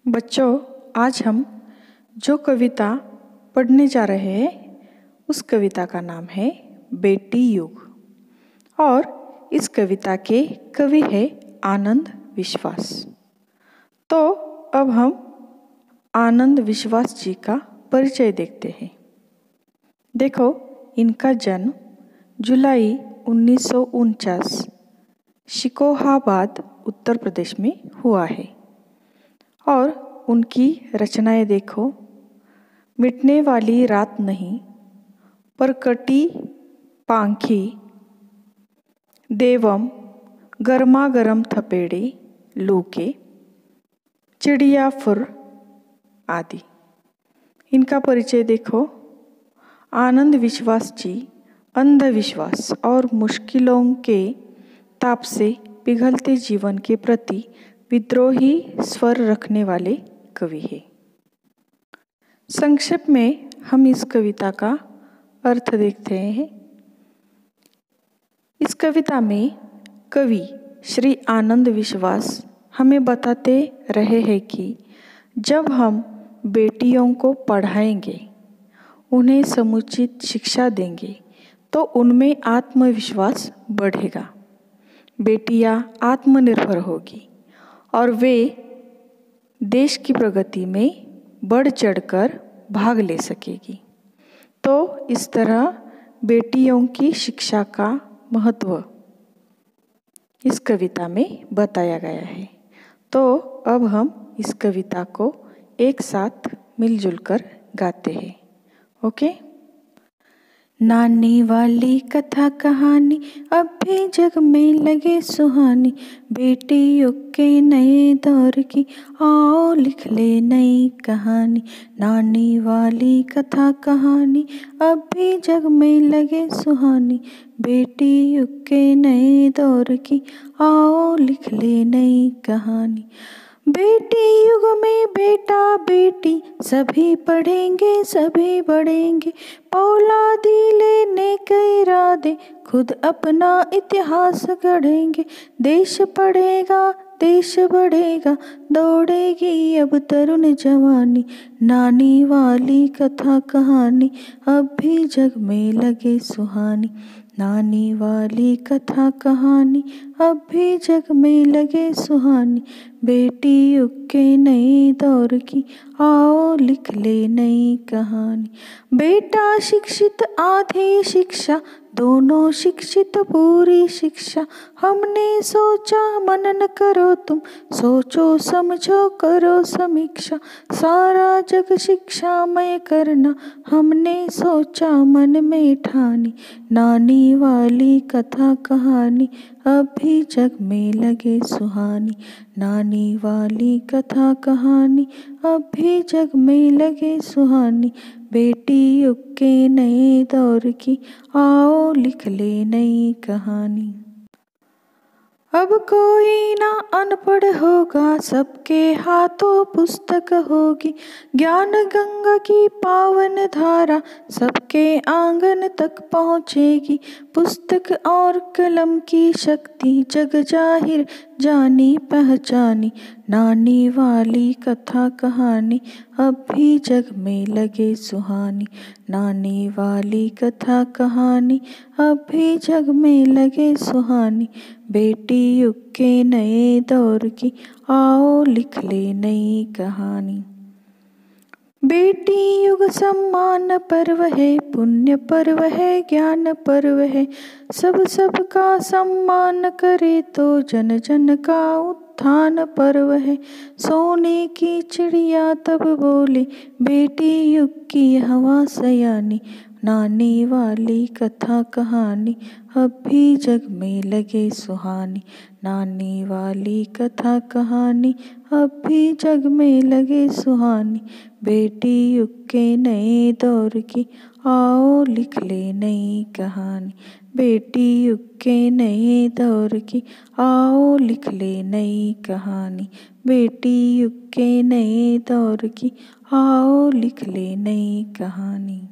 बच्चों, आज हम जो कविता पढ़ने जा रहे हैं उस कविता का नाम है बेटी युग। और इस कविता के कवि है आनंद विश्वास। तो अब हम आनंद विश्वास जी का परिचय देखते हैं। देखो, इनका जन्म जुलाई 1949 शिकोहाबाद उत्तर प्रदेश में हुआ है। और उनकी रचनाएं देखो, मिटने वाली रात नहीं, परकटी पांखी, देवम, गर्मा गर्म थपेड़े, लूके, चिड़िया फुर आदि। इनका परिचय देखो, आनंद विश्वास जी अंधविश्वास और मुश्किलों के ताप से पिघलते जीवन के प्रति विद्रोही स्वर रखने वाले कवि हैं। संक्षेप में हम इस कविता का अर्थ देखते हैं। इस कविता में कवि श्री आनंद विश्वास हमें बताते रहे हैं कि जब हम बेटियों को पढ़ाएंगे, उन्हें समुचित शिक्षा देंगे, तो उनमें आत्मविश्वास बढ़ेगा। बेटियां आत्मनिर्भर होगी और वे देश की प्रगति में बढ़ चढ़कर भाग ले सकेगी। तो इस तरह बेटियों की शिक्षा का महत्व इस कविता में बताया गया है। तो अब हम इस कविता को एक साथ मिलजुल कर गाते हैं। ओके। नानी वाली कथा कहानी अब भी जग में लगे सुहानी, बेटी युग के नए दौर की आओ लिख ले नई कहानी। नानी वाली कथा कहानी अब भी जग में लगे सुहानी, बेटी युग के नए दौर की आओ लिख ले नई कहानी। बेटी युग में बेटा बेटी सभी पढ़ेंगे सभी बढ़ेंगे, औलादी लेने कई इरादे खुद अपना इतिहास गढ़ेंगे। देश पढ़ेगा देश बढ़ेगा, दौड़ेगी अब तरुण जवानी, नानी वाली कथा कहानी अब भी जग में लगे सुहानी। नानी वाली कथा कहानी अब भी जग में लगे सुहानी, बेटी युग के नए दौर की आओ लिख ले नई कहानी। बेटा शिक्षित आधी शिक्षा, दोनों शिक्षित पूरी शिक्षा, हमने सोचा मनन करो तुम, सोचो समझो करो समीक्षा, सारा जग शिक्षामय करना हमने सोचा मन में ठानी। नानी वाली कथा कहानी अब भी जग में लगे सुहानी, नानी वाली कथा कहानी अब भी जग में लगे सुहानी, बेटी युग के नए दौर की आओ लिख ले नई कहानी। अब कोई ना अनपढ़ होगा, सबके हाथों पुस्तक होगी, ज्ञान गंगा की पावन धारा सबके आंगन तक पहुँचेगी। पुस्तक और कलम की शक्ति जग जाहिर जानी पहचानी, नानी वाली कथा कहानी अब भी जग में लगे सुहानी। नानी वाली कथा कहानी अब भी जग में लगे सुहानी, बेटी युग के नए दौर की आओ लिख ले नई कहानी। बेटी युग सम्मान पर्व है, पुण्य पर्व है, ज्ञान पर्व है, सबका सम्मान करे तो जन जन का उत्थान पर्व है। सोने की चिड़िया तब बोली, बेटी युग की हवा सयानी, नानी वाली कथा कहानी अब भी जग में लगे सुहानी। नानी वाली कथा कहानी अब भी जग में लगे सुहानी, बेटी युग के नए दौर की आओ लिख ले नई कहानी। बेटी युग के नए दौर की आओ लिख ले नई कहानी, बेटी युग के नए दौर की आओ लिख ले नई कहानी।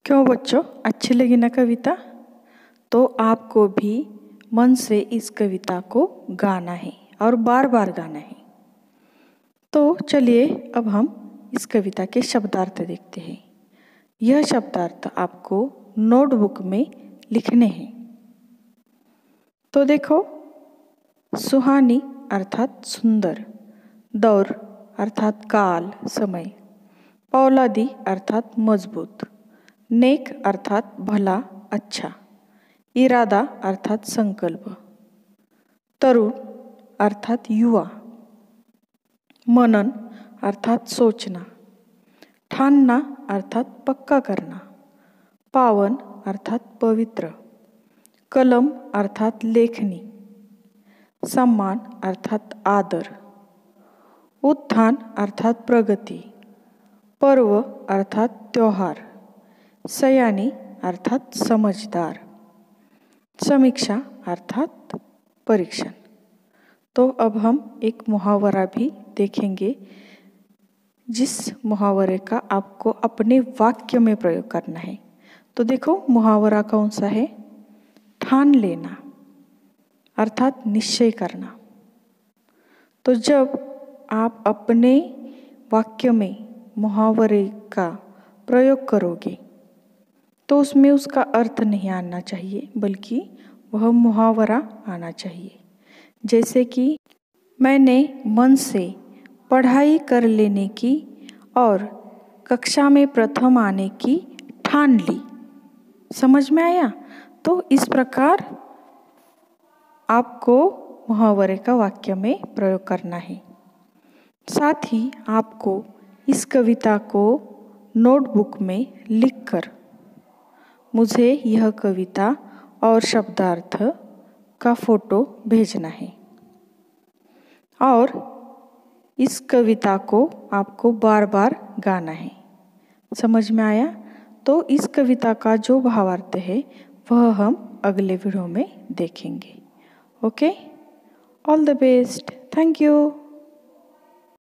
क्यों बच्चों, अच्छी लगी ना कविता? तो आपको भी मन से इस कविता को गाना है और बार बार गाना है। तो चलिए अब हम इस कविता के शब्दार्थ देखते हैं। यह शब्दार्थ आपको नोटबुक में लिखने हैं। तो देखो, सुहानी अर्थात सुंदर, दौर अर्थात काल समय, पौलादी अर्थात मजबूत, नेक अर्थात भला अच्छा, इरादा अर्थात संकल्प, तरुण अर्थात युवा, मनन अर्थात सोचना, ठानना अर्थात पक्का करना, पावन अर्थात पवित्र, कलम अर्थात लेखनी, सम्मान अर्थात आदर, उत्थान अर्थात प्रगति, पर्व अर्थात त्योहार, सयानी अर्थात समझदार, समीक्षा अर्थात परीक्षण। तो अब हम एक मुहावरा भी देखेंगे, जिस मुहावरे का आपको अपने वाक्य में प्रयोग करना है। तो देखो, मुहावरा कौन सा है? ठान लेना अर्थात निश्चय करना। तो जब आप अपने वाक्य में मुहावरे का प्रयोग करोगे तो उसमें उसका अर्थ नहीं आना चाहिए, बल्कि वह मुहावरा आना चाहिए। जैसे कि मैंने मन से पढ़ाई कर लेने की और कक्षा में प्रथम आने की ठान ली। समझ में आया? तो इस प्रकार आपको मुहावरे का वाक्य में प्रयोग करना है। साथ ही आपको इस कविता को नोटबुक में लिखकर मुझे यह कविता और शब्दार्थ का फोटो भेजना है। और इस कविता को आपको बार बार गाना है। समझ में आया? तो इस कविता का जो भावार्थ है वह हम अगले वीडियो में देखेंगे। Okay, all the best, thank you.